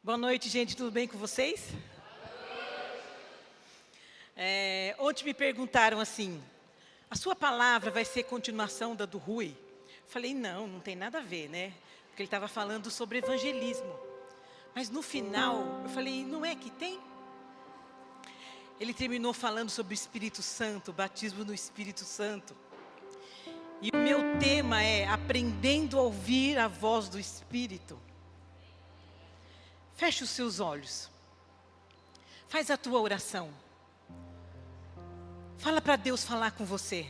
Boa noite, gente. Tudo bem com vocês? Ontem me perguntaram assim, a sua palavra vai ser continuação da do Rui? Falei, não tem nada a ver, né? Porque ele estava falando sobre evangelismo. Mas no final, eu falei, não é que tem? Ele terminou falando sobre o Espírito Santo, batismo no Espírito Santo. E o meu tema é aprendendo a ouvir a voz do Espírito. Feche os seus olhos. Faz a tua oração. Fala para Deus falar com você.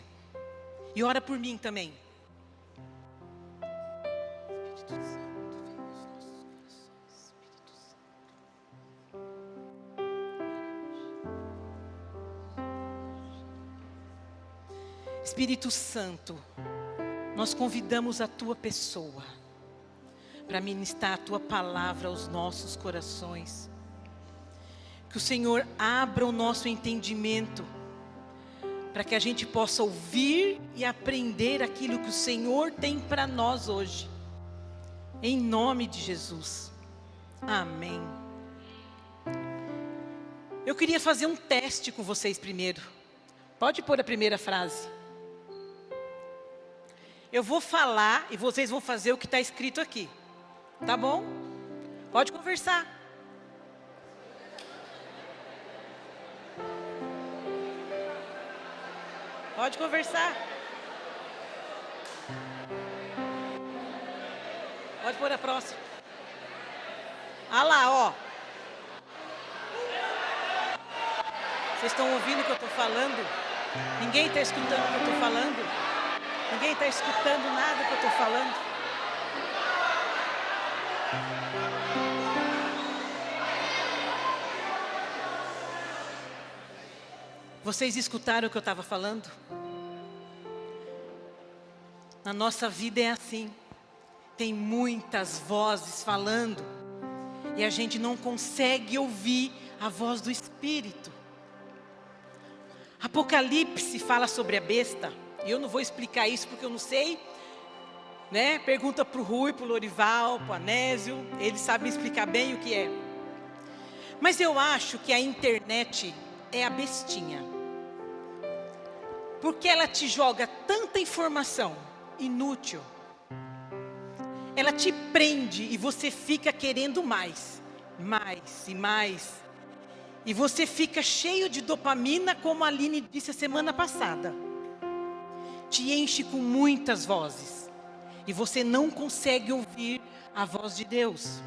E ora por mim também. Espírito Santo, nós convidamos a tua pessoa para ministrar a tua palavra aos nossos corações. Que o Senhor abra o nosso entendimento, para que a gente possa ouvir e aprender aquilo que o Senhor tem para nós hoje. Em nome de Jesus. Amém. Eu queria fazer um teste com vocês primeiro. Pode pôr a primeira frase. Eu vou falar e vocês vão fazer o que está escrito aqui. Tá bom? Pode conversar. Pode conversar. Pode pôr a próxima. Ah lá, ó. Vocês estão ouvindo o que eu estou falando? Ninguém está escutando o que eu estou falando? Ninguém está escutando nada que eu estou falando? Vocês escutaram o que eu estava falando? Na nossa vida é assim. Tem muitas vozes falando. E a gente não consegue ouvir a voz do Espírito. Apocalipse fala sobre a besta. E eu não vou explicar isso porque eu não sei, né? Pergunta para o Rui, para o Lorival, para o Anésio. Eles sabem explicar bem o que é. Mas eu acho que a internet é a bestinha. Porque ela te joga tanta informação inútil. Ela te prende e você fica querendo mais. Mais e mais. E você fica cheio de dopamina, como a Aline disse a semana passada. Te enche com muitas vozes. E você não consegue ouvir a voz de Deus.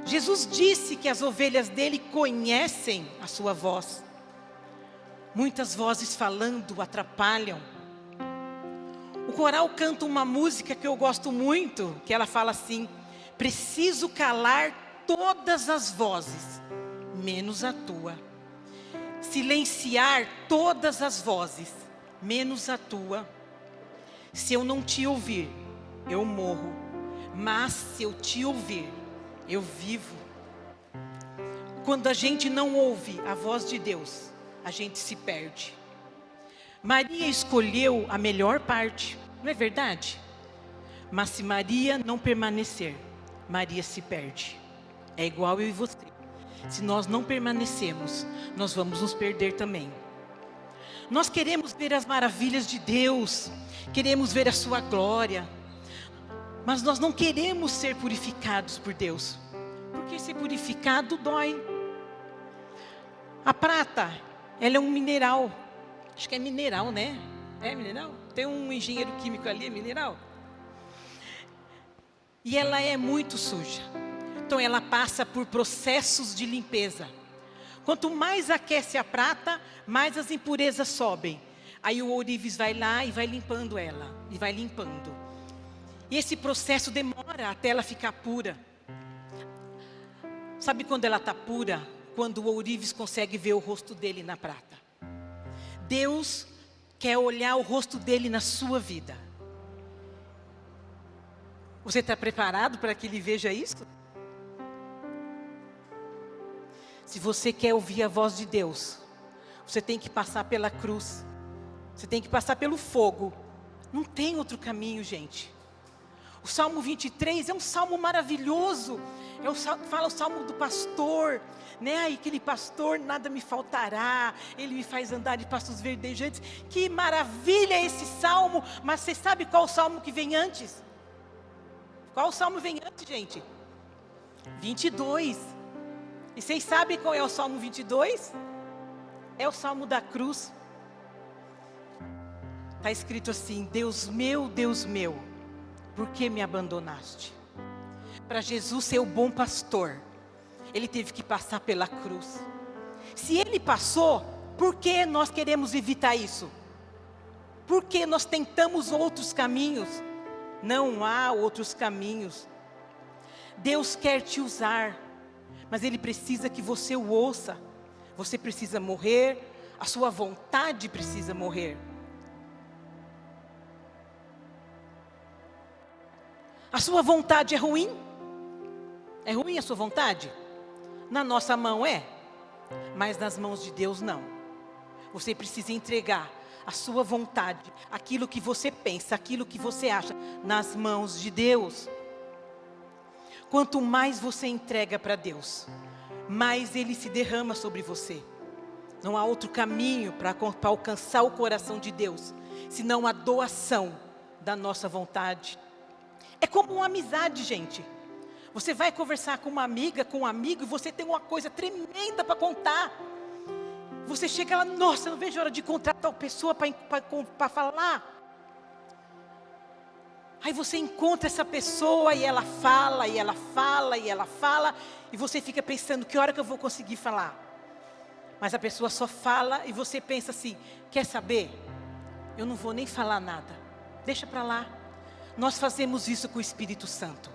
Jesus disse que as ovelhas dele conhecem a sua voz. Muitas vozes falando atrapalham. O coral canta uma música que eu gosto muito, que ela fala assim: preciso calar todas as vozes, menos a tua. Silenciar todas as vozes, menos a tua. Se eu não te ouvir, eu morro. Mas se eu te ouvir, eu vivo. Quando a gente não ouve a voz de Deus, a gente se perde. Maria escolheu a melhor parte, não é verdade? Mas se Maria não permanecer, Maria se perde. É igual eu e você. Se nós não permanecemos, nós vamos nos perder também. Nós queremos ver as maravilhas de Deus, queremos ver a sua glória, mas nós não queremos ser purificados por Deus, porque ser purificado dói. A prata, ela é um mineral, acho que é mineral, né? É mineral? Tem um engenheiro químico ali, é mineral. E ela é muito suja, então ela passa por processos de limpeza. Quanto mais aquece a prata, mais as impurezas sobem. Aí o ourives vai lá e vai limpando ela, e vai limpando. E esse processo demora até ela ficar pura. Sabe quando ela está pura? Quando o ourives consegue ver o rosto dele na prata. Deus quer olhar o rosto dele na sua vida. Você está preparado para que ele veja isso? Se você quer ouvir a voz de Deus, você tem que passar pela cruz. Você tem que passar pelo fogo. Não tem outro caminho, gente. O Salmo 23 é um salmo maravilhoso. Fala o salmo do pastor, né? E aquele pastor, nada me faltará. Ele me faz andar de pastos verdejantes. Que maravilha esse salmo. Mas você sabe qual o salmo que vem antes? Qual o salmo vem antes, gente? 22. E vocês sabem qual é o salmo 22? É o salmo da cruz. Está escrito assim: Deus meu, por que me abandonaste? Para Jesus ser o bom pastor, Ele teve que passar pela cruz. Se Ele passou, por que nós queremos evitar isso? Por que nós tentamos outros caminhos? Não há outros caminhos. Deus quer te usar, mas Ele precisa que você o ouça. Você precisa morrer, a sua vontade precisa morrer. A sua vontade é ruim? É ruim a sua vontade? Na nossa mão é, mas nas mãos de Deus não. Você precisa entregar a sua vontade, aquilo que você pensa, aquilo que você acha, nas mãos de Deus. Quanto mais você entrega para Deus, mais Ele se derrama sobre você. Não há outro caminho para alcançar o coração de Deus, senão a doação da nossa vontade. É como uma amizade, gente. Você vai conversar com uma amiga, com um amigo, e você tem uma coisa tremenda para contar. Você chega lá, nossa, eu não vejo a hora de encontrar tal pessoa para falar. Aí você encontra essa pessoa e ela fala, e ela fala, e ela fala, e você fica pensando, que hora que eu vou conseguir falar? Mas a pessoa só fala e você pensa assim, quer saber? Eu não vou nem falar nada, deixa para lá. Nós fazemos isso com o Espírito Santo.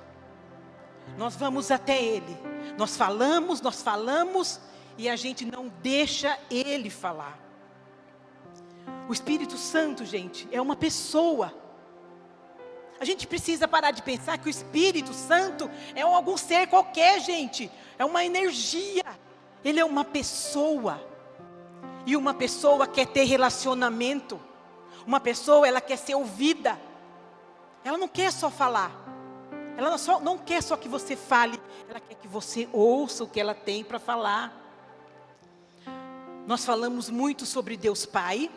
Nós vamos até Ele, nós falamos, e a gente não deixa Ele falar. O Espírito Santo, gente, é uma pessoa. A gente precisa parar de pensar que o Espírito Santo é algum ser qualquer, gente. É uma energia. Ele é uma pessoa. E uma pessoa quer ter relacionamento. Uma pessoa, ela quer ser ouvida. Ela não quer só falar. Ela não quer só que você fale. Ela quer que você ouça o que ela tem para falar. Nós falamos muito sobre Deus Pai,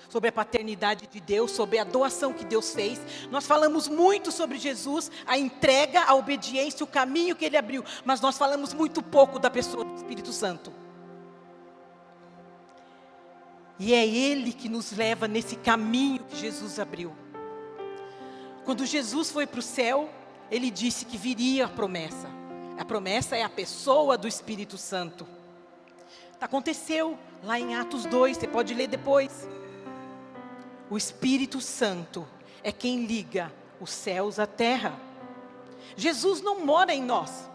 sobre a paternidade de Deus, sobre a doação que Deus fez. Nós falamos muito sobre Jesus, a entrega, a obediência, o caminho que Ele abriu. Mas nós falamos muito pouco da pessoa do Espírito Santo. E é Ele que nos leva nesse caminho que Jesus abriu. Quando Jesus foi para o céu, Ele disse que viria a promessa. A promessa é a pessoa do Espírito Santo. Aconteceu lá em Atos 2, você pode ler depois. O Espírito Santo é quem liga os céus à terra. Jesus não mora em nós.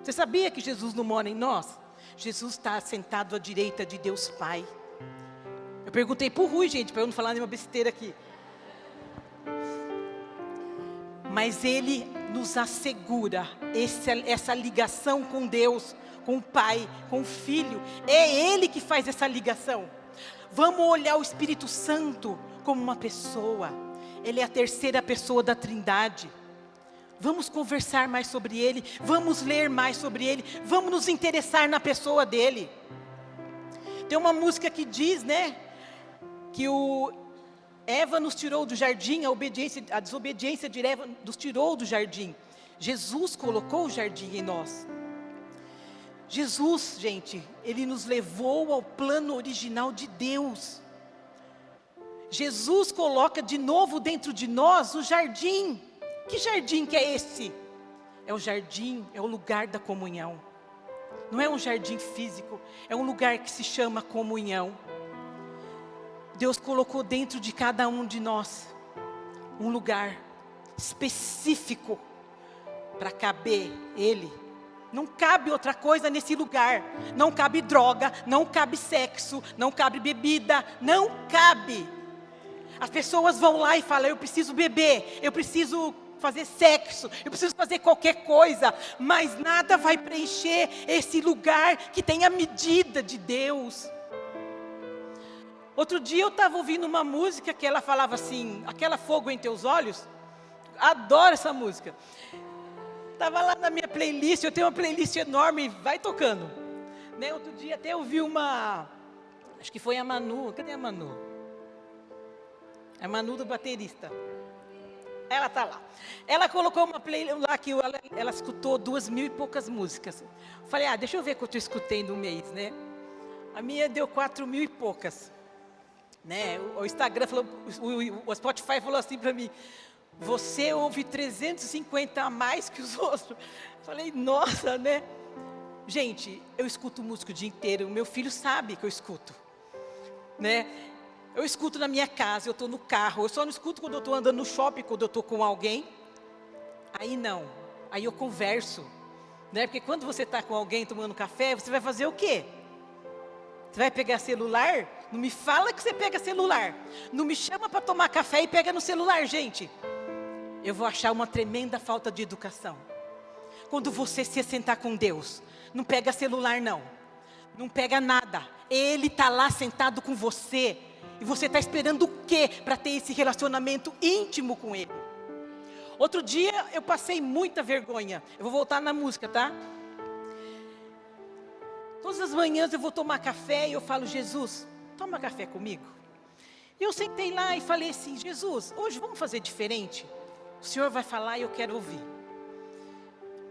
Você sabia que Jesus não mora em nós? Jesus está sentado à direita de Deus Pai. Eu perguntei para o Rui, gente, para eu não falar nenhuma besteira aqui. Mas Ele nos assegura essa ligação com Deus, com o Pai, com o Filho. É Ele que faz essa ligação. Vamos olhar o Espírito Santo como uma pessoa. Ele é a terceira pessoa da Trindade. Vamos conversar mais sobre Ele. Vamos ler mais sobre Ele. Vamos nos interessar na pessoa dEle. Tem uma música que diz, né, que Eva nos tirou do jardim, a desobediência de Eva nos tirou do jardim. Jesus colocou o jardim em nós. Jesus, gente, Ele nos levou ao plano original de Deus. Jesus coloca de novo dentro de nós o jardim. Que jardim que é esse? É o jardim, é o lugar da comunhão. Não é um jardim físico, é um lugar que se chama comunhão. Deus colocou dentro de cada um de nós um lugar específico para caber Ele. Não cabe outra coisa nesse lugar. Não cabe droga, não cabe sexo, não cabe bebida, não cabe. As pessoas vão lá e falam, eu preciso beber, eu preciso fazer sexo, eu preciso fazer qualquer coisa, mas nada vai preencher esse lugar que tem a medida de Deus. Outro dia eu estava ouvindo uma música que ela falava assim, aquela fogo em teus olhos. Adoro essa música. Estava lá na minha playlist, eu tenho uma playlist enorme, vai tocando. Né? Outro dia até eu vi acho que foi a Manu, cadê a Manu? A Manu do baterista. Ela está lá. Ela colocou uma playlist lá que ela escutou 2.000 e poucas músicas. Falei, deixa eu ver quanto eu escutei no mês, né? A minha deu 4.000 e poucas. Né? O Instagram falou, o Spotify falou assim para mim, você ouve 350 a mais que os outros. Falei, nossa, né? Gente, eu escuto música o dia inteiro, meu filho sabe que eu escuto, né? Eu escuto na minha casa, eu estou no carro, eu só não escuto quando eu estou andando no shopping, quando eu estou com alguém. Aí não, aí eu converso, né? Porque quando você está com alguém tomando café, você vai fazer o quê? Você vai pegar celular? Não me fala que você pega celular. Não me chama para tomar café e pega no celular, gente. Eu vou achar uma tremenda falta de educação. Quando você se sentar com Deus, não pega celular não. Não pega nada. Ele está lá sentado com você. E você está esperando o quê para ter esse relacionamento íntimo com Ele? Outro dia eu passei muita vergonha. Eu vou voltar na música, tá? Todas as manhãs eu vou tomar café e eu falo, Jesus, toma café comigo. E eu sentei lá e falei assim, Jesus, hoje vamos fazer diferente? O Senhor vai falar e eu quero ouvir.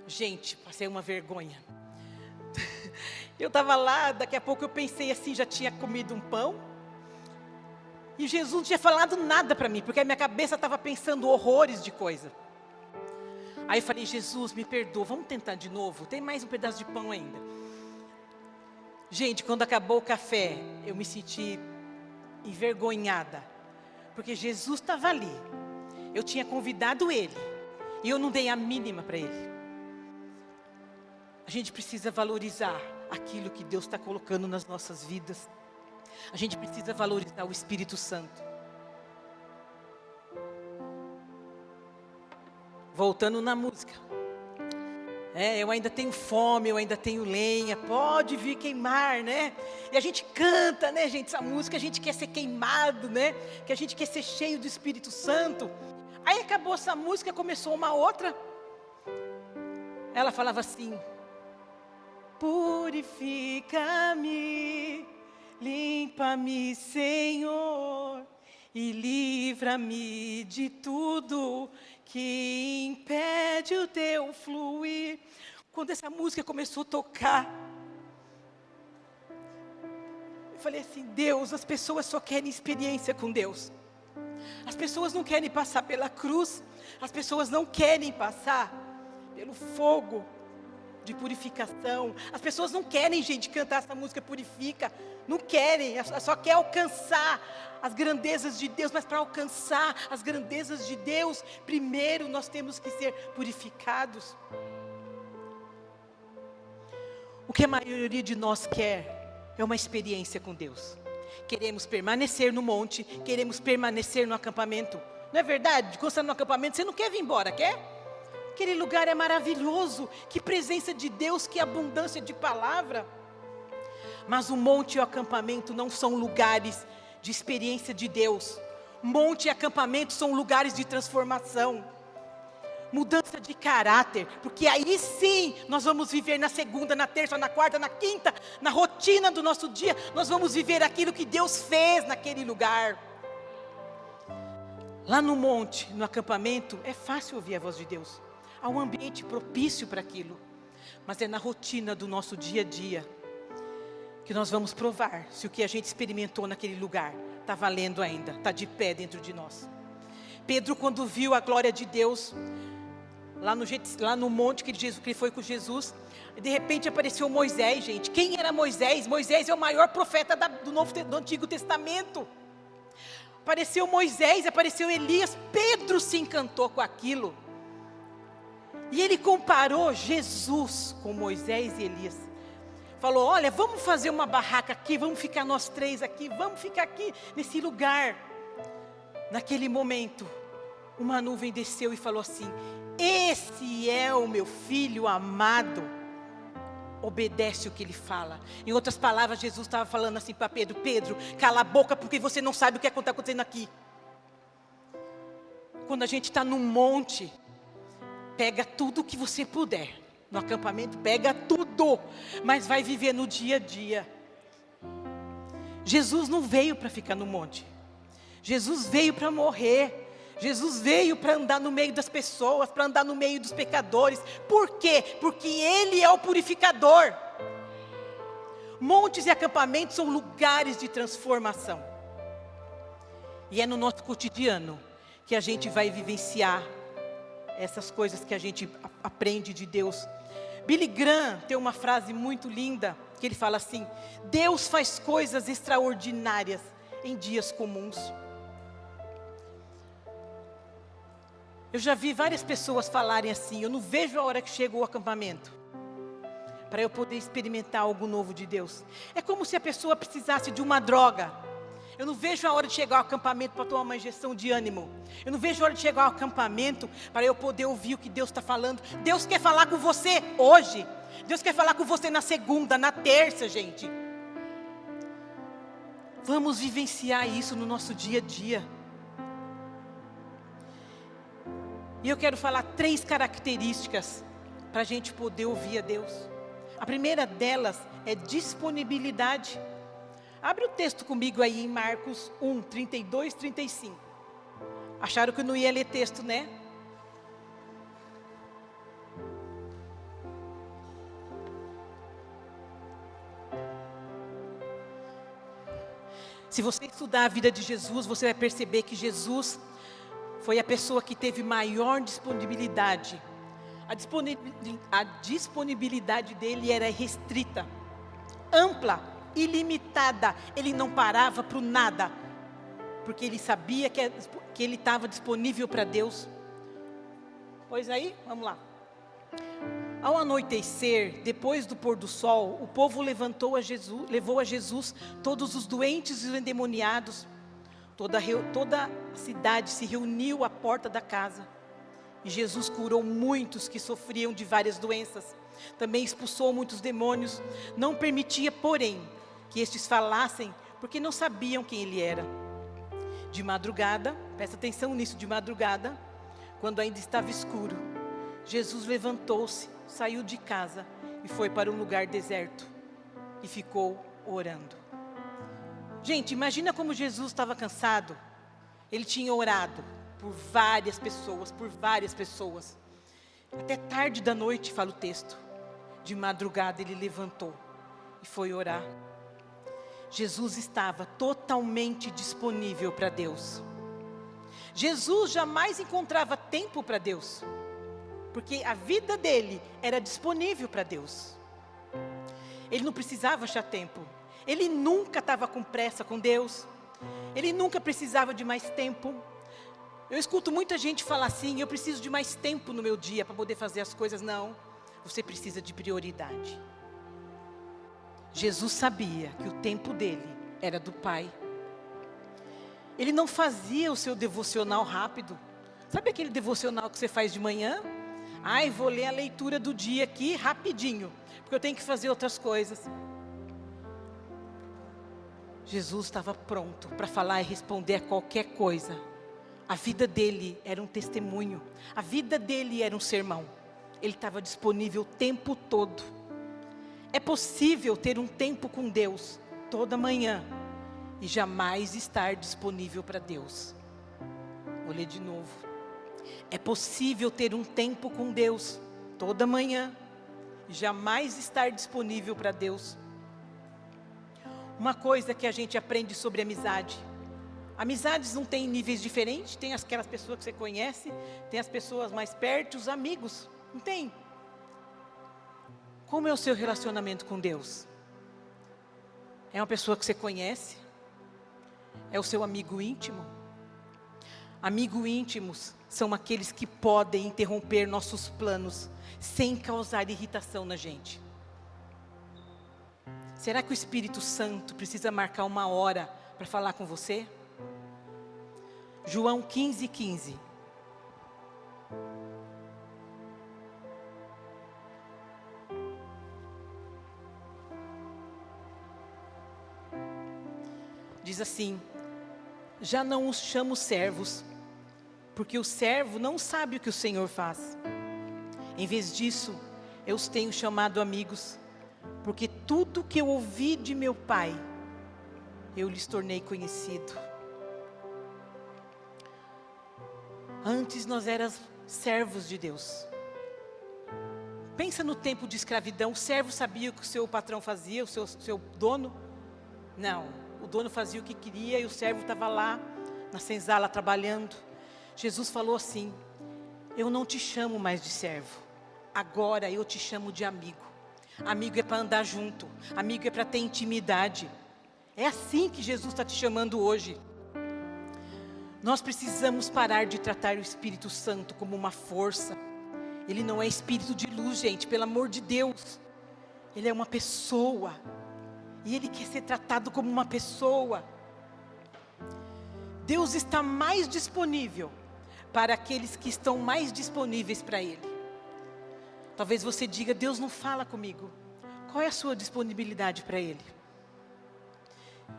Gente, passei uma vergonha. Eu estava lá, daqui a pouco eu pensei assim, já tinha comido um pão. E Jesus não tinha falado nada para mim, porque a minha cabeça estava pensando horrores de coisa. Aí eu falei, Jesus, me perdoa, vamos tentar de novo? Tem mais um pedaço de pão ainda. Gente, quando acabou o café, eu me senti envergonhada. Porque Jesus estava ali. Eu tinha convidado Ele. E eu não dei a mínima para Ele. A gente precisa valorizar aquilo que Deus está colocando nas nossas vidas. A gente precisa valorizar o Espírito Santo. Voltando na música. Eu ainda tenho fome, eu ainda tenho lenha, pode vir queimar, né? E a gente canta, né, gente, essa música, a gente quer ser queimado, né? Que a gente quer ser cheio do Espírito Santo. Aí acabou essa música, começou uma outra. Ela falava assim: purifica-me, limpa-me, Senhor, e livra-me de tudo que impede o teu fluir. Quando essa música começou a tocar, eu falei assim, Deus, as pessoas só querem experiência com Deus. As pessoas não querem passar pela cruz, as pessoas não querem passar pelo fogo de purificação. As pessoas não querem, gente, cantar essa música purifica. Não querem, só quer alcançar as grandezas de Deus. Mas para alcançar as grandezas de Deus, primeiro nós temos que ser purificados. O que a maioria de nós quer é uma experiência com Deus. Queremos permanecer no monte, queremos permanecer no acampamento. Não é verdade? Quando você está no acampamento, você não quer vir embora, quer? Aquele lugar é maravilhoso, que presença de Deus, que abundância de palavra. Mas o monte e o acampamento não são lugares de experiência de Deus. Monte e acampamento são lugares de transformação, mudança de caráter, porque aí sim nós vamos viver na segunda, na terça, na quarta, na quinta, na rotina do nosso dia, nós vamos viver aquilo que Deus fez naquele lugar. Lá no monte, no acampamento, é fácil ouvir a voz de Deus. Há um ambiente propício para aquilo. Mas é na rotina do nosso dia a dia que nós vamos provar se o que a gente experimentou naquele lugar está valendo ainda, está de pé dentro de nós. Pedro, quando viu a glória de Deus, lá no monte que ele foi com Jesus, de repente apareceu Moisés, gente. Quem era Moisés? Moisés é o maior profeta do Antigo Testamento. Apareceu Moisés, apareceu Elias. Pedro se encantou com aquilo. E ele comparou Jesus com Moisés e Elias. Falou, olha, vamos fazer uma barraca aqui, vamos ficar nós três aqui, vamos ficar aqui nesse lugar. Naquele momento, uma nuvem desceu e falou assim, esse é o meu filho amado. obedece o que ele fala. Em outras palavras, Jesus estava falando assim para Pedro: Pedro, cala a boca porque você não sabe o que está acontecendo aqui. Quando a gente está num monte, pega tudo que você puder. No acampamento, pega tudo, mas vai viver no dia a dia. Jesus não veio para ficar no monte. Jesus veio para morrer. Jesus veio para andar no meio das pessoas, para andar no meio dos pecadores. Por quê? Porque Ele é o purificador. Montes e acampamentos são lugares de transformação. E é no nosso cotidiano que a gente vai vivenciar essas coisas que a gente aprende de Deus. Billy Graham tem uma frase muito linda, que ele fala assim: Deus faz coisas extraordinárias em dias comuns. Eu já vi várias pessoas falarem assim: eu não vejo a hora que chega o acampamento, para eu poder experimentar algo novo de Deus. É como se a pessoa precisasse de uma droga. Eu não vejo a hora de chegar ao acampamento para tomar uma injeção de ânimo. Eu não vejo a hora de chegar ao acampamento para eu poder ouvir o que Deus está falando. Deus quer falar com você hoje. Deus quer falar com você na segunda, na terça, gente. Vamos vivenciar isso no nosso dia a dia. E eu quero falar 3 características para a gente poder ouvir a Deus. A primeira delas é disponibilidade. Abre o texto comigo aí em Marcos 1, 32, 35. Acharam que eu não ia ler texto, né? Se você estudar a vida de Jesus, você vai perceber que Jesus foi a pessoa que teve maior disponibilidade. A disponibilidade dele era restrita, ampla, ilimitada. Ele não parava para o nada, porque ele sabia que ele estava disponível para Deus. Pois aí, vamos lá. Ao anoitecer, depois do pôr do sol, o povo levou a Jesus todos os doentes e os endemoniados. Toda a cidade se reuniu à porta da casa. E Jesus curou muitos que sofriam de várias doenças. Também expulsou muitos demônios. Não permitia, porém, que estes falassem, porque não sabiam quem ele era. De madrugada, presta atenção nisso, de madrugada, quando ainda estava escuro, Jesus levantou-se, saiu de casa e foi para um lugar deserto e ficou orando. Gente, imagina como Jesus estava cansado. Ele tinha orado por várias pessoas. Até tarde da noite, fala o texto. De madrugada ele levantou e foi orar. Jesus estava totalmente disponível para Deus. Jesus jamais encontrava tempo para Deus, porque a vida dele era disponível para Deus. Ele não precisava achar tempo. Ele nunca estava com pressa com Deus. Ele nunca precisava de mais tempo. Eu escuto muita gente falar assim: eu preciso de mais tempo no meu dia para poder fazer as coisas. Não, você precisa de prioridade. Jesus sabia que o tempo dele era do Pai. Ele não fazia o seu devocional rápido. Sabe aquele devocional que você faz de manhã? Ai, vou ler a leitura do dia aqui rapidinho, porque eu tenho que fazer outras coisas. Jesus estava pronto para falar e responder a qualquer coisa. A vida dele era um testemunho. A vida dele era um sermão. Ele estava disponível o tempo todo. É possível ter um tempo com Deus toda manhã e jamais estar disponível para Deus. Vou ler de novo. É possível ter um tempo com Deus toda manhã e jamais estar disponível para Deus. Uma coisa que a gente aprende sobre amizade: amizades não têm níveis diferentes. Tem aquelas pessoas que você conhece, tem as pessoas mais perto, os amigos, não tem? Como é o seu relacionamento com Deus? É uma pessoa que você conhece? É o seu amigo íntimo? Amigos íntimos são aqueles que podem interromper nossos planos sem causar irritação na gente. Será que o Espírito Santo precisa marcar uma hora para falar com você? João 15:15. diz assim: já não os chamo servos, porque o servo não sabe o que o Senhor faz. Em vez disso, eu os tenho chamado amigos, porque tudo que eu ouvi de meu Pai, eu lhes tornei conhecido. Antes nós éramos servos de Deus. Pensa no tempo de escravidão, o servo sabia o que o seu patrão fazia, o seu dono? Não, o dono fazia o que queria e o servo estava lá, na senzala, trabalhando. Jesus falou assim: eu não te chamo mais de servo, agora eu te chamo de amigo. Amigo é para andar junto, amigo é para ter intimidade. É assim que Jesus está te chamando hoje. Nós precisamos parar de tratar o Espírito Santo como uma força. Ele não é espírito de luz, gente, pelo amor de Deus. Ele é uma pessoa. E Ele quer ser tratado como uma pessoa. Deus está mais disponível para aqueles que estão mais disponíveis para Ele. Talvez você diga: Deus não fala comigo. Qual é a sua disponibilidade para Ele?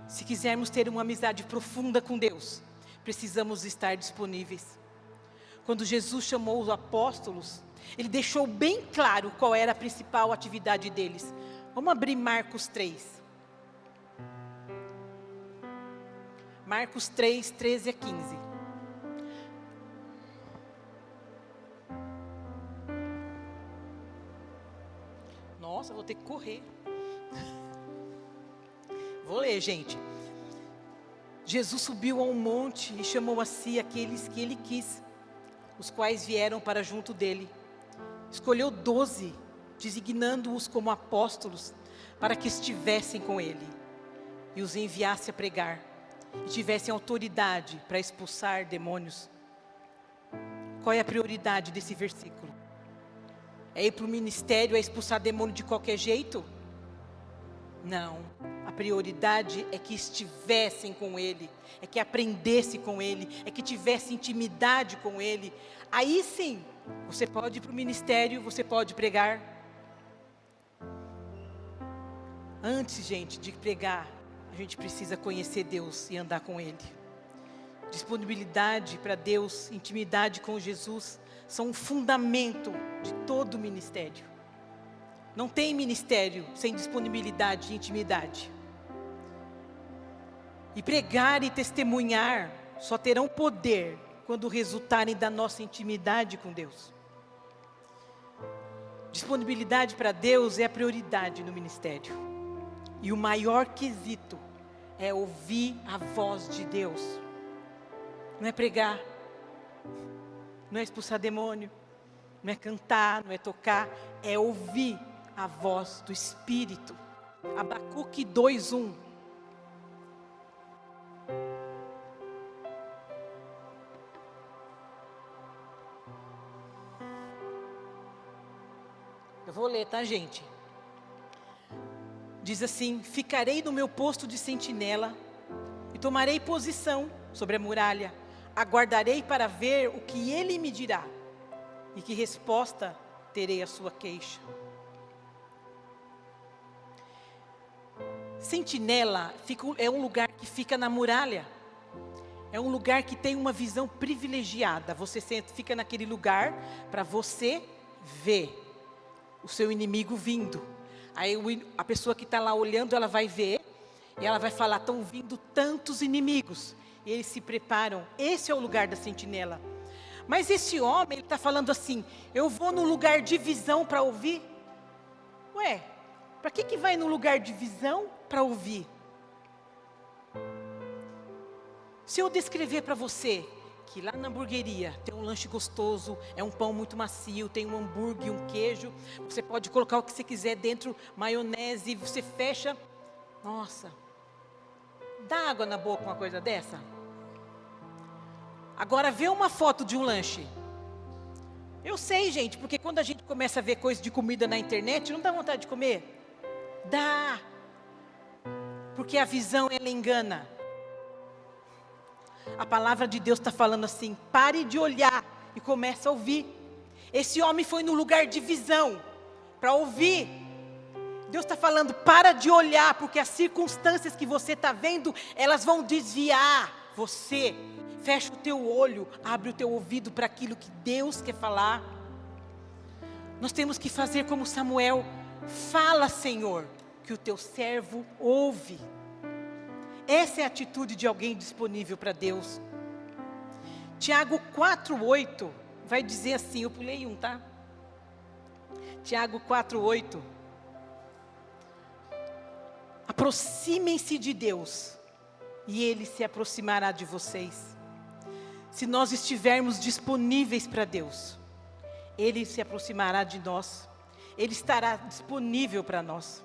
Se quisermos ter uma amizade profunda com Deus, precisamos estar disponíveis. Quando Jesus chamou os apóstolos, Ele deixou bem claro qual era a principal atividade deles. Vamos abrir Marcos 3. Marcos 3, 13 a 15. Nossa, vou ter que correr. Vou ler, gente. Jesus subiu a um monte e chamou a si aqueles que Ele quis, os quais vieram para junto dele. Escolheu 12, designando-os como apóstolos, para que estivessem com Ele, e os enviasse a pregar, e tivessem autoridade para expulsar demônios. Qual é a prioridade desse versículo? É ir para o ministério, é expulsar demônio de qualquer jeito? Não, a prioridade é que estivessem com Ele, é que aprendesse com Ele, é que tivesse intimidade com Ele. Aí sim, você pode ir para o ministério, você pode pregar. Antes, gente, de pregar, a gente precisa conhecer Deus e andar com Ele. Disponibilidade para Deus, intimidade com Jesus, são um fundamento de todo o ministério. Não tem ministério sem disponibilidade e intimidade. E pregar e testemunhar só terão poder quando resultarem da nossa intimidade com Deus. Disponibilidade para Deus é a prioridade no ministério. E o maior quesito é ouvir a voz de Deus. Não é pregar, não é expulsar demônio, não é cantar, não é tocar, é ouvir a voz do Espírito. Abacuque 2:1. Eu vou ler, tá, gente? Diz assim: ficarei no meu posto de sentinela e tomarei posição sobre a muralha. Aguardarei para ver o que ele me dirá e que resposta terei à sua queixa. Sentinela é um lugar que fica na muralha. É um lugar que tem uma visão privilegiada. Você fica naquele lugar para você ver o seu inimigo vindo. Aí a pessoa que está lá olhando, ela vai ver e ela vai falar: estão vindo tantos inimigos. E eles se preparam. Esse é o lugar da sentinela. Mas esse homem, ele está falando assim: eu vou no lugar de visão para ouvir. Ué, para que vai no lugar de visão para ouvir? Se eu descrever para você que lá na hamburgueria tem um lanche gostoso, é um pão muito macio, tem um hambúrguer, um queijo, você pode colocar o que você quiser dentro, maionese, você fecha. Nossa, dá água na boca uma coisa dessa? Agora vê uma foto de um lanche. Eu sei, gente, porque quando a gente começa a ver coisa de comida na internet, não dá vontade de comer? Dá. Porque a visão, ela engana. A palavra de Deus está falando assim: pare de olhar e comece a ouvir. Esse homem foi no lugar de visão para ouvir. Deus está falando, para de olhar, porque as circunstâncias que você está vendo, elas vão desviar você. Fecha o teu olho, abre o teu ouvido para aquilo que Deus quer falar. Nós temos que fazer como Samuel. Fala, Senhor, que o teu servo ouve. Essa é a atitude de alguém disponível para Deus. Tiago 4:8 vai dizer assim, eu pulei um, tá? Tiago 4:8. Aproximem-se de Deus, e Ele se aproximará de vocês. Se nós estivermos disponíveis para Deus, Ele se aproximará de nós. Ele estará disponível para nós.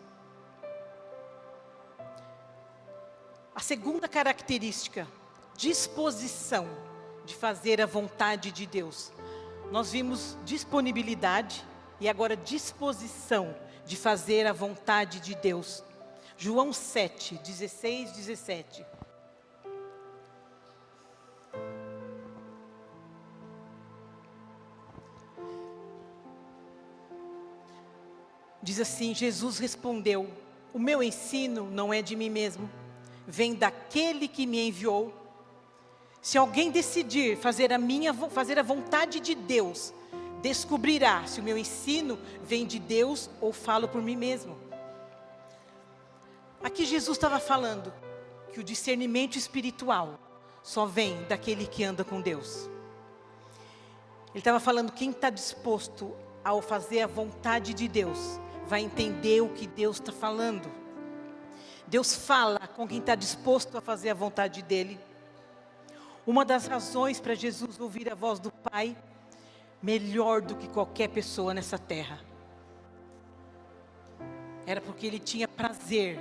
A segunda característica, disposição de fazer a vontade de Deus. Nós vimos disponibilidade e agora disposição de fazer a vontade de Deus. João 7, 16, 17. Diz assim, Jesus respondeu, o meu ensino não é de mim mesmo, vem daquele que me enviou. Se alguém decidir fazer a vontade de Deus, descobrirá se o meu ensino vem de Deus ou falo por mim mesmo. Aqui Jesus estava falando que o discernimento espiritual só vem daquele que anda com Deus. Ele estava falando quem está disposto ao fazer a vontade de Deus, vai entender o que Deus está falando. Deus fala com quem está disposto a fazer a vontade dEle. Uma das razões para Jesus ouvir a voz do Pai, melhor do que qualquer pessoa nessa terra, era porque Ele tinha prazer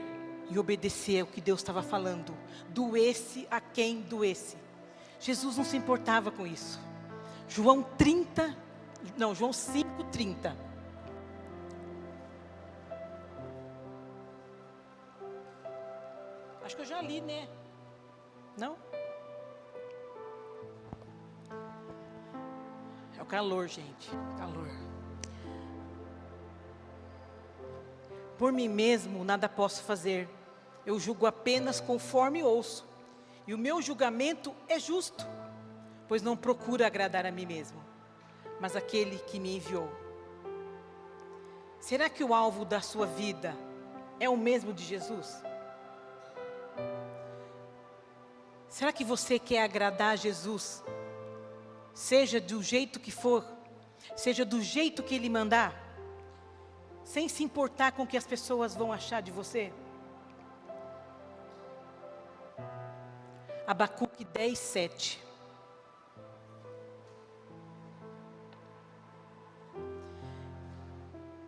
em obedecer o que Deus estava falando. Doesse a quem doesse. Jesus não se importava com isso. João 5:30. Acho que eu já li, né? Não? É o calor, gente. Calor. Por mim mesmo nada posso fazer. Eu julgo apenas conforme ouço. E o meu julgamento é justo, pois não procuro agradar a mim mesmo, mas aquele que me enviou. Será que o alvo da sua vida é o mesmo de Jesus? Será que você quer agradar a Jesus? Seja do jeito que for, seja do jeito que Ele mandar, sem se importar com o que as pessoas vão achar de você? Abacuque 10:7.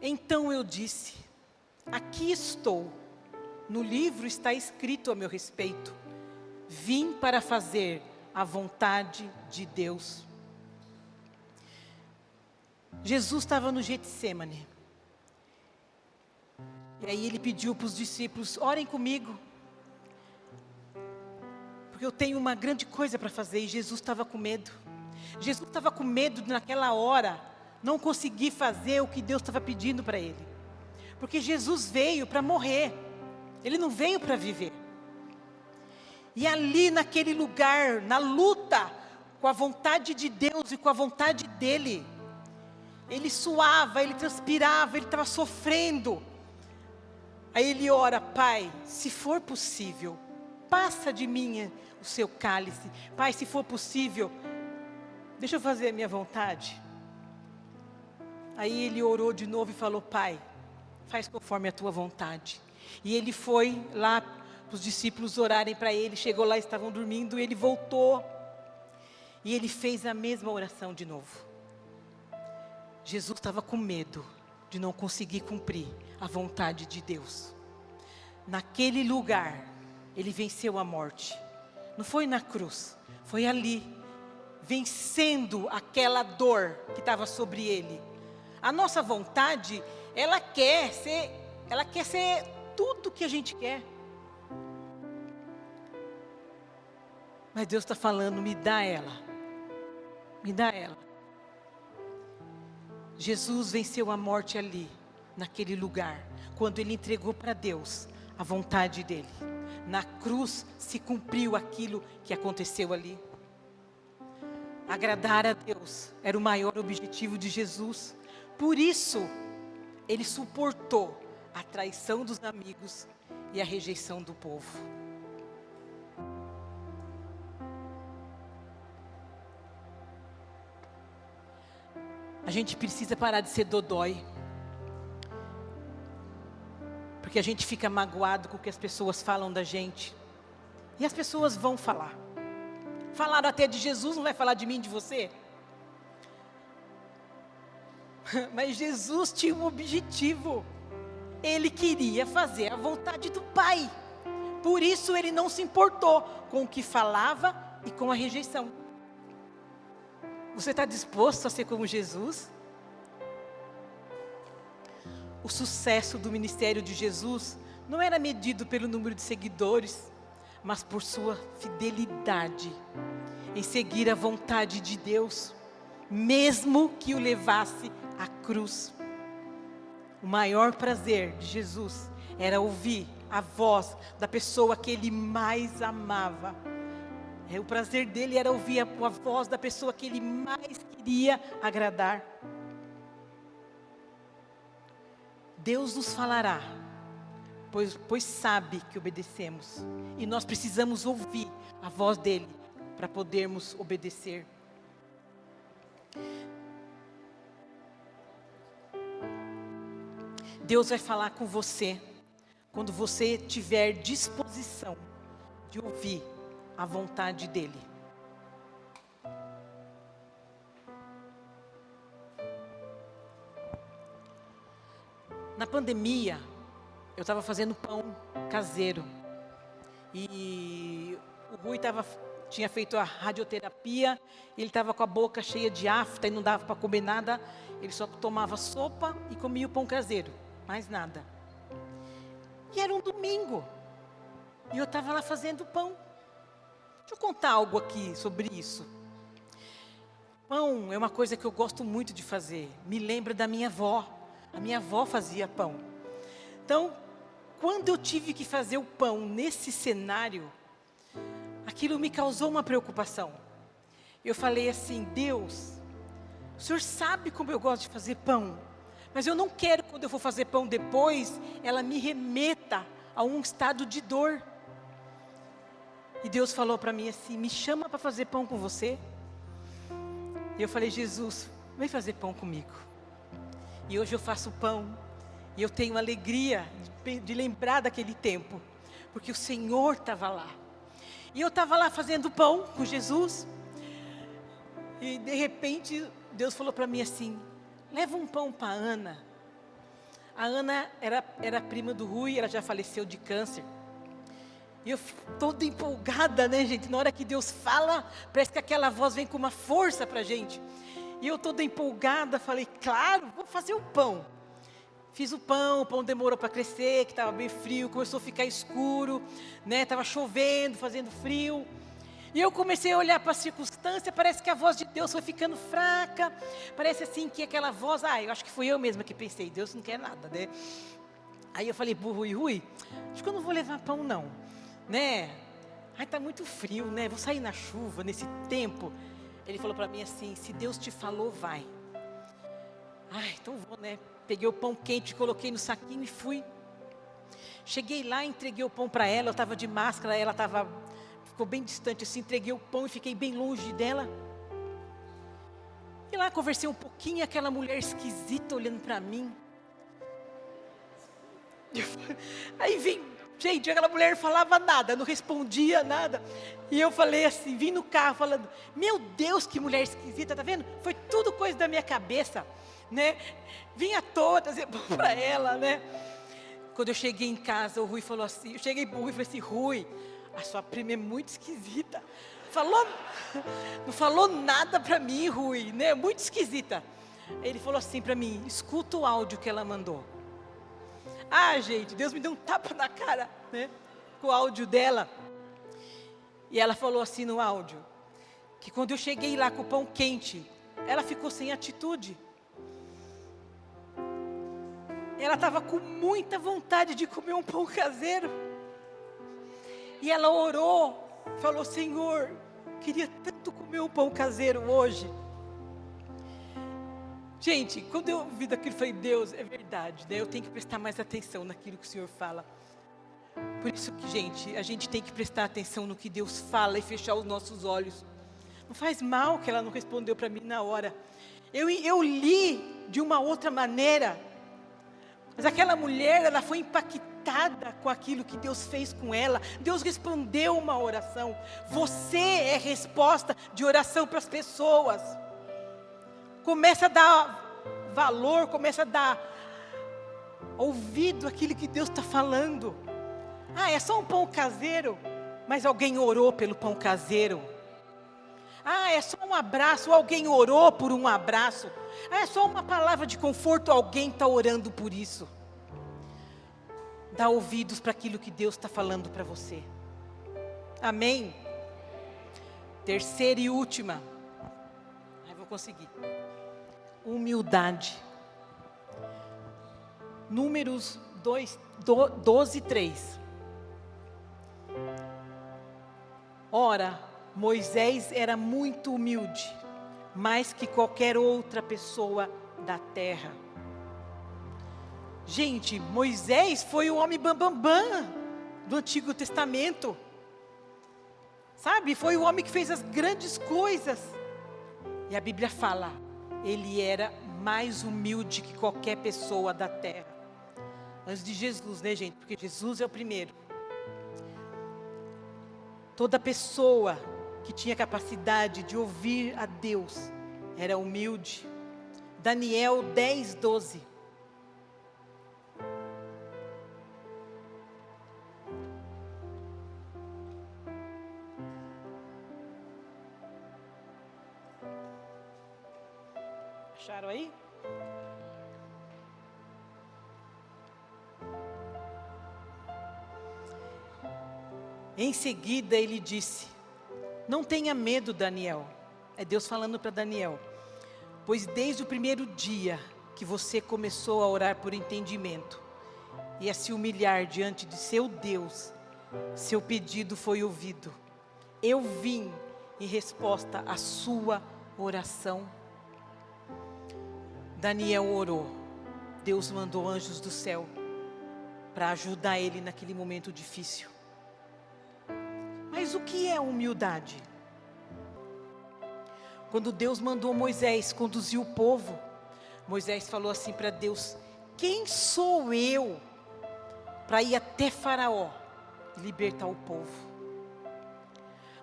Então eu disse, aqui estou, no livro está escrito a meu respeito, vim para fazer a vontade de Deus. Jesus estava no Getsêmani. E aí Ele pediu para os discípulos, orem comigo, porque eu tenho uma grande coisa para fazer. E Jesus estava com medo. Jesus estava com medo de naquela hora não conseguir fazer o que Deus estava pedindo para Ele. Porque Jesus veio para morrer. Ele não veio para viver. E ali naquele lugar, na luta com a vontade de Deus e com a vontade dEle, Ele suava, Ele transpirava, Ele estava sofrendo. Aí Ele ora, Pai, se for possível, passa de mim o seu cálice. Pai, se for possível, deixa eu fazer a minha vontade. Aí Ele orou de novo e falou, Pai, faz conforme a tua vontade. E Ele foi lá para os discípulos orarem para Ele. Chegou lá, estavam dormindo, e Ele voltou. E Ele fez a mesma oração de novo. Jesus estava com medo de não conseguir cumprir a vontade de Deus. Naquele lugar, Ele venceu a morte. Não foi na cruz, foi ali, vencendo aquela dor que estava sobre Ele. A nossa vontade, ela quer ser tudo que a gente quer. Mas Deus está falando, me dá ela. Me dá ela. Jesus venceu a morte ali, naquele lugar, quando ele entregou para Deus a vontade dele. Na cruz se cumpriu aquilo que aconteceu ali. Agradar a Deus era o maior objetivo de Jesus. Por isso, ele suportou a traição dos amigos e a rejeição do povo. A gente precisa parar de ser dodói. Porque a gente fica magoado com o que as pessoas falam da gente. E as pessoas vão falar. Falaram até de Jesus, não vai falar de mim, de você? Mas Jesus tinha um objetivo. Ele queria fazer a vontade do Pai. Por isso ele não se importou com o que falava e com a rejeição. Você está disposto a ser como Jesus? O sucesso do ministério de Jesus não era medido pelo número de seguidores, mas por sua fidelidade em seguir a vontade de Deus, mesmo que o levasse à cruz. O maior prazer de Jesus era ouvir a voz da pessoa que ele mais amava. O prazer dele era ouvir a voz da pessoa que ele mais queria agradar. Deus nos falará, pois sabe que obedecemos. E nós precisamos ouvir a voz dele para podermos obedecer. Deus vai falar com você quando você tiver disposição de ouvir a vontade dele. Na pandemia, eu estava fazendo pão caseiro. E o Rui tinha feito a radioterapia, ele estava com a boca cheia de afta e não dava para comer nada. Ele só tomava sopa e comia o pão caseiro, mais nada. E era um domingo, e eu estava lá fazendo pão. Deixa eu contar algo aqui sobre isso. Pão é uma coisa que eu gosto muito de fazer. Me lembra da minha avó. A minha avó fazia pão. Então, quando eu tive que fazer o pão nesse cenário, aquilo me causou uma preocupação. Eu falei assim: Deus, o Senhor sabe como eu gosto de fazer pão, mas eu não quero, quando eu for fazer pão depois, ela me remeta a um estado de dor. E Deus falou para mim assim: me chama para fazer pão com você. E eu falei: Jesus, vem fazer pão comigo. E hoje eu faço pão, e eu tenho alegria de lembrar daquele tempo, porque o Senhor estava lá. E eu estava lá fazendo pão com Jesus, e de repente Deus falou para mim assim: leva um pão para a Ana. A Ana era prima do Rui, ela já faleceu de câncer. E eu toda empolgada, né, gente? Na hora que Deus fala, parece que aquela voz vem com uma força para a gente. E eu toda empolgada, falei: claro, vou fazer o pão. Fiz o pão demorou para crescer, que estava bem frio, começou a ficar escuro, né? Estava chovendo, fazendo frio. E eu comecei a olhar para a circunstância, parece que a voz de Deus foi ficando fraca. Parece assim que aquela voz, eu acho que fui eu mesma que pensei, Deus não quer nada, né? Aí eu falei pro Rui, acho que eu não vou levar pão não, né? Tá muito frio, né? Vou sair na chuva, nesse tempo. Ele falou para mim assim: se Deus te falou, vai. Então vou, né? Peguei o pão quente, coloquei no saquinho e fui. Cheguei lá, entreguei o pão para ela, eu estava de máscara, ela ficou bem distante assim, entreguei o pão e fiquei bem longe dela. E lá conversei um pouquinho, aquela mulher esquisita olhando para mim. Aí vim, gente, aquela mulher não falava nada, não respondia nada. E eu falei assim, vim no carro falando: meu Deus, que mulher esquisita, tá vendo? Foi tudo coisa da minha cabeça, né? Vim à toa trazer pão para ela, né? Quando eu cheguei em casa, o Rui falou assim, eu cheguei pro Rui e falei assim: Rui, a sua prima é muito esquisita. Não falou nada para mim, Rui, né? Muito esquisita. Ele falou assim para mim: escuta o áudio que ela mandou. Gente, Deus me deu um tapa na cara, né? Com o áudio dela. E ela falou assim no áudio, que quando eu cheguei lá com o pão quente, ela ficou sem atitude. Ela estava com muita vontade de comer um pão caseiro. E ela orou, falou: Senhor, queria tanto comer um pão caseiro hoje. Gente, quando eu ouvi daquilo, eu falei: Deus, é verdade, né? Eu tenho que prestar mais atenção naquilo que o Senhor fala. Por isso que, gente, a gente tem que prestar atenção no que Deus fala e fechar os nossos olhos. Não faz mal que ela não respondeu para mim na hora. Eu li de uma outra maneira. Mas aquela mulher, ela foi impactada com aquilo que Deus fez com ela. Deus respondeu uma oração. Você é resposta de oração para as pessoas. Começa a dar valor, começa a dar ouvido àquilo que Deus está falando. Ah, é só um pão caseiro, mas alguém orou pelo pão caseiro. Ah, é só um abraço, alguém orou por um abraço. Ah, é só uma palavra de conforto, alguém está orando por isso. Dá ouvidos para aquilo que Deus está falando para você. Amém? Terceira e última. Vou conseguir. Humildade. Números 12, 3. Ora, Moisés era muito humilde, mais que qualquer outra pessoa da terra. Gente, Moisés foi o homem bambambam do Antigo Testamento. Sabe, foi o homem que fez as grandes coisas. E a Bíblia fala, ele era mais humilde que qualquer pessoa da terra. Antes de Jesus, né, gente? Porque Jesus é o primeiro. Toda pessoa que tinha capacidade de ouvir a Deus era humilde. Daniel 10, 12. Acharam aí? Em seguida ele disse: não tenha medo, Daniel. É Deus falando para Daniel. Pois desde o primeiro dia que você começou a orar por entendimento e a se humilhar diante de seu Deus, seu pedido foi ouvido. Eu vim em resposta à sua oração. Daniel orou. Deus mandou anjos do céu para ajudar ele naquele momento difícil. Mas o que é humildade? Quando Deus mandou Moisés conduzir o povo, Moisés falou assim para Deus: quem sou eu para ir até Faraó e libertar o povo?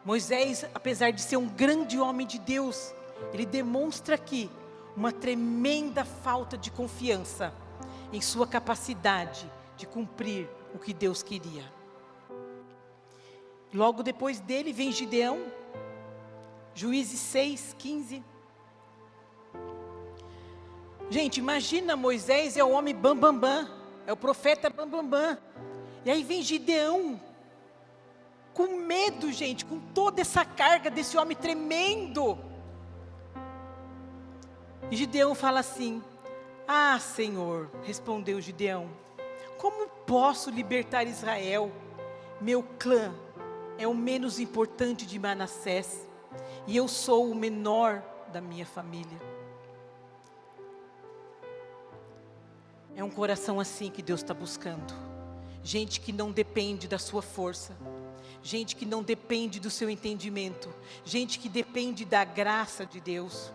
Moisés, apesar de ser um grande homem de Deus, ele demonstra aqui uma tremenda falta de confiança em sua capacidade de cumprir o que Deus queria. Logo depois dele vem Gideão, Juízes 6, 15. Gente, imagina, Moisés é o homem bambambam, é o profeta bambambam. E aí vem Gideão, com medo, gente, com toda essa carga desse homem tremendo. E Gideão fala assim: ah, Senhor, respondeu Gideão, como posso libertar Israel? Meu clã é o menos importante de Manassés, e eu sou o menor da minha família. É um coração assim que Deus está buscando. Gente que não depende da sua força. Gente que não depende do seu entendimento. Gente que depende da graça de Deus.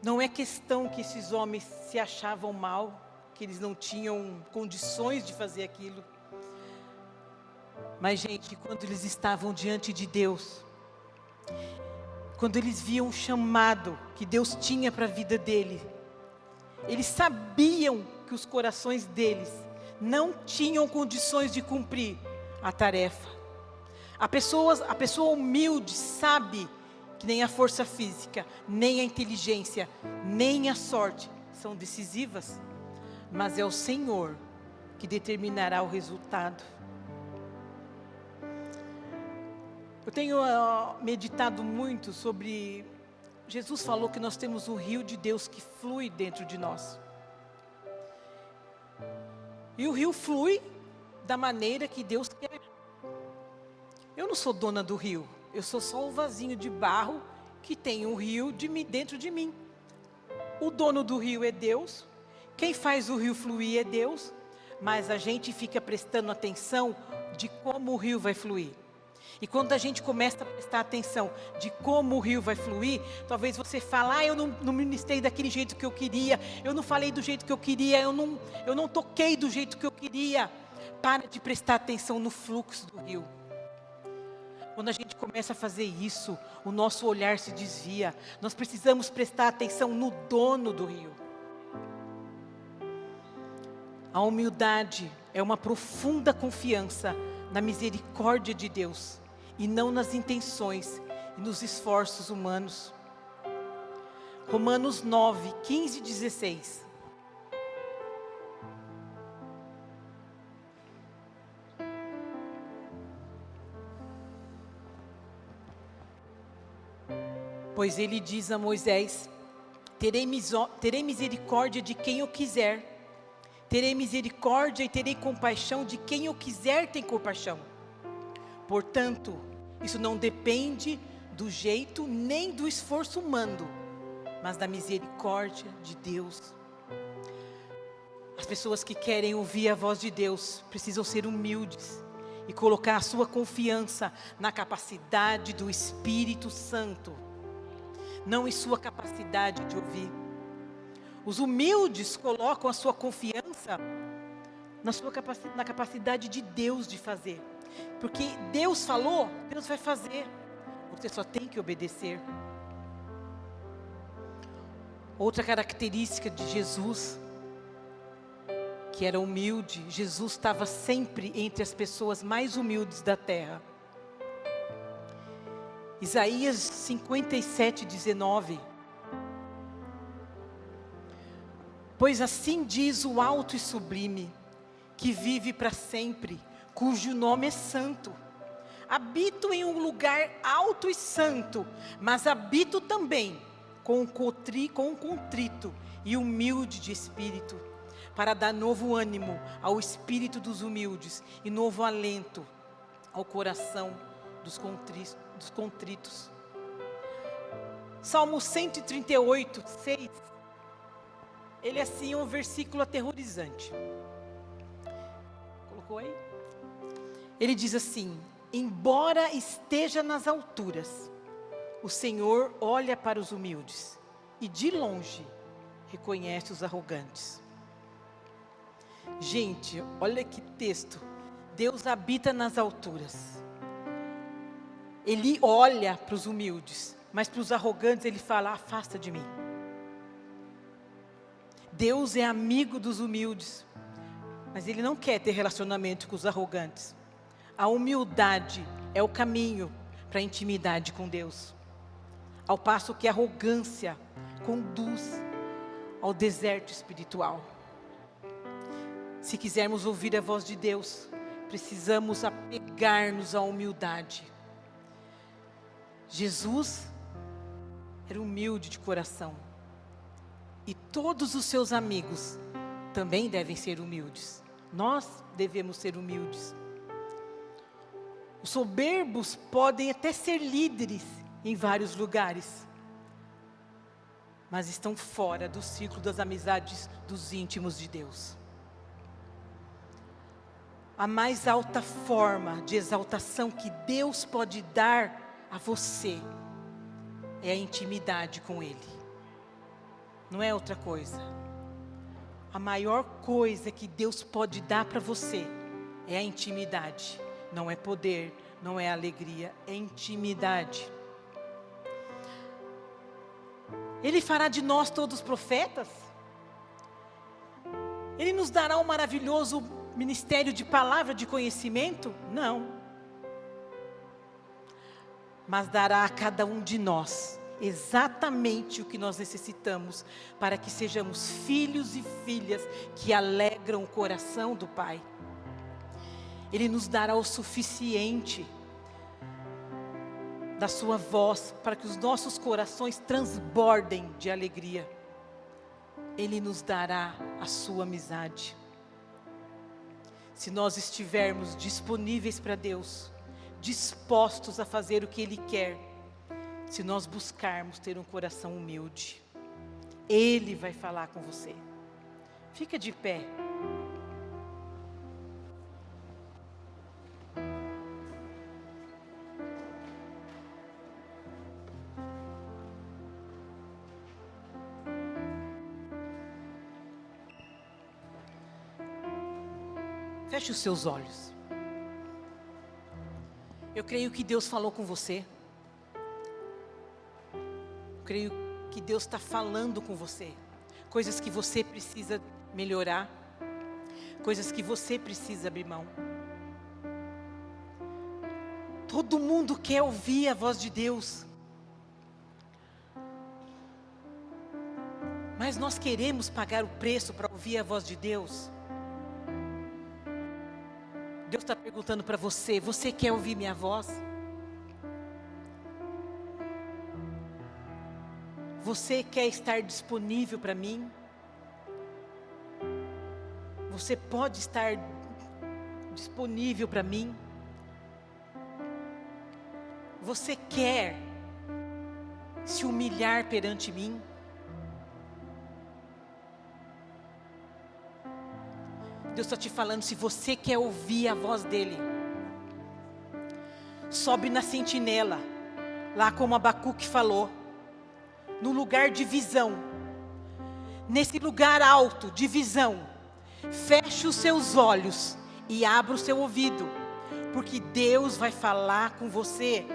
Não é questão que esses homens se achavam mal, que eles não tinham condições de fazer aquilo. Mas, gente, quando eles estavam diante de Deus, quando eles viam o chamado que Deus tinha para a vida dele, eles sabiam que os corações deles não tinham condições de cumprir a tarefa. A pessoa humilde sabe que nem a força física, nem a inteligência, nem a sorte são decisivas, mas é o Senhor que determinará o resultado. Eu tenho meditado muito sobre Jesus falou que nós temos o rio de Deus que flui dentro de nós. E o rio flui da maneira que Deus quer. Eu não sou dona do rio, eu sou só um vasinho de barro que tem um rio dentro de mim. O dono do rio é Deus, quem faz o rio fluir é Deus, mas a gente fica prestando atenção de como o rio vai fluir. E quando a gente começa a prestar atenção de como o rio vai fluir, talvez você fale, eu não ministrei daquele jeito que eu queria, eu não falei do jeito que eu queria, eu não toquei do jeito que eu queria. Para de prestar atenção no fluxo do rio. Quando a gente começa a fazer isso, o nosso olhar se desvia. Nós precisamos prestar atenção no dono do rio. A humildade é uma profunda confiança na misericórdia de Deus e não nas intenções e nos esforços humanos. Romanos 9, 15 e 16. Pois ele diz a Moisés, terei misericórdia de quem eu quiser, terei misericórdia e terei compaixão de quem eu quiser ter compaixão. Portanto, isso não depende do jeito nem do esforço humano, mas da misericórdia de Deus. As pessoas que querem ouvir a voz de Deus precisam ser humildes e colocar a sua confiança na capacidade do Espírito Santo, não em sua capacidade de ouvir. Os humildes colocam a sua confiança na capacidade de Deus de fazer. Porque Deus falou, Deus vai fazer. Você só tem que obedecer. Outra característica de Jesus, que era humilde, Jesus estava sempre entre as pessoas mais humildes da terra. Isaías 57, 19. Pois assim diz o alto e sublime, que vive para sempre, cujo nome é santo. Habito em um lugar alto e santo, mas habito também com um contrito e humilde de espírito, para dar novo ânimo ao espírito dos humildes e novo alento ao coração dos contritos. Salmo 138, 6. Ele assim é um versículo aterrorizante. Colocou aí? Ele diz assim: embora esteja nas alturas, o Senhor olha para os humildes e de longe reconhece os arrogantes. Gente, olha que texto. Deus habita nas alturas. Ele olha para os humildes, mas para os arrogantes ele fala: afasta de mim. Deus é amigo dos humildes, mas Ele não quer ter relacionamento com os arrogantes. A humildade é o caminho para a intimidade com Deus, ao passo que a arrogância conduz ao deserto espiritual. Se quisermos ouvir a voz de Deus, precisamos apegar-nos à humildade. Jesus era humilde de coração. E todos os seus amigos também devem ser humildes. Nós devemos ser humildes. Os soberbos podem até ser líderes em vários lugares, mas estão fora do círculo das amizades dos íntimos de Deus. A mais alta forma de exaltação que Deus pode dar a você é a intimidade com Ele. Não é outra coisa. A maior coisa que Deus pode dar para você é a intimidade. Não é poder, não é alegria, é intimidade. Ele fará de nós todos profetas? Ele nos dará um maravilhoso ministério de palavra de conhecimento? Não. Mas dará a cada um de nós exatamente o que nós necessitamos para que sejamos filhos e filhas que alegram o coração do Pai. Ele nos dará o suficiente. da sua voz, para que os nossos corações transbordem de alegria. Ele nos dará a sua amizade. Se nós estivermos disponíveis para Deus, dispostos a fazer o que Ele quer, se nós buscarmos ter um coração humilde, Ele vai falar com você. Fica de pé. Feche os seus olhos. Eu creio que Deus falou com você. Eu creio que Deus está falando com você. Coisas que você precisa melhorar. Coisas que você precisa abrir mão. Todo mundo quer ouvir a voz de Deus. Mas nós queremos pagar o preço para ouvir a voz de Deus. Deus está perguntando para você: você quer ouvir minha voz? Você quer estar disponível para mim? Você pode estar disponível para mim? Você quer se humilhar perante mim? Deus está te falando, se você quer ouvir a voz dEle, sobe na sentinela, lá como Abacuque falou, no lugar de visão, nesse lugar alto de visão, feche os seus olhos e abra o seu ouvido, porque Deus vai falar com você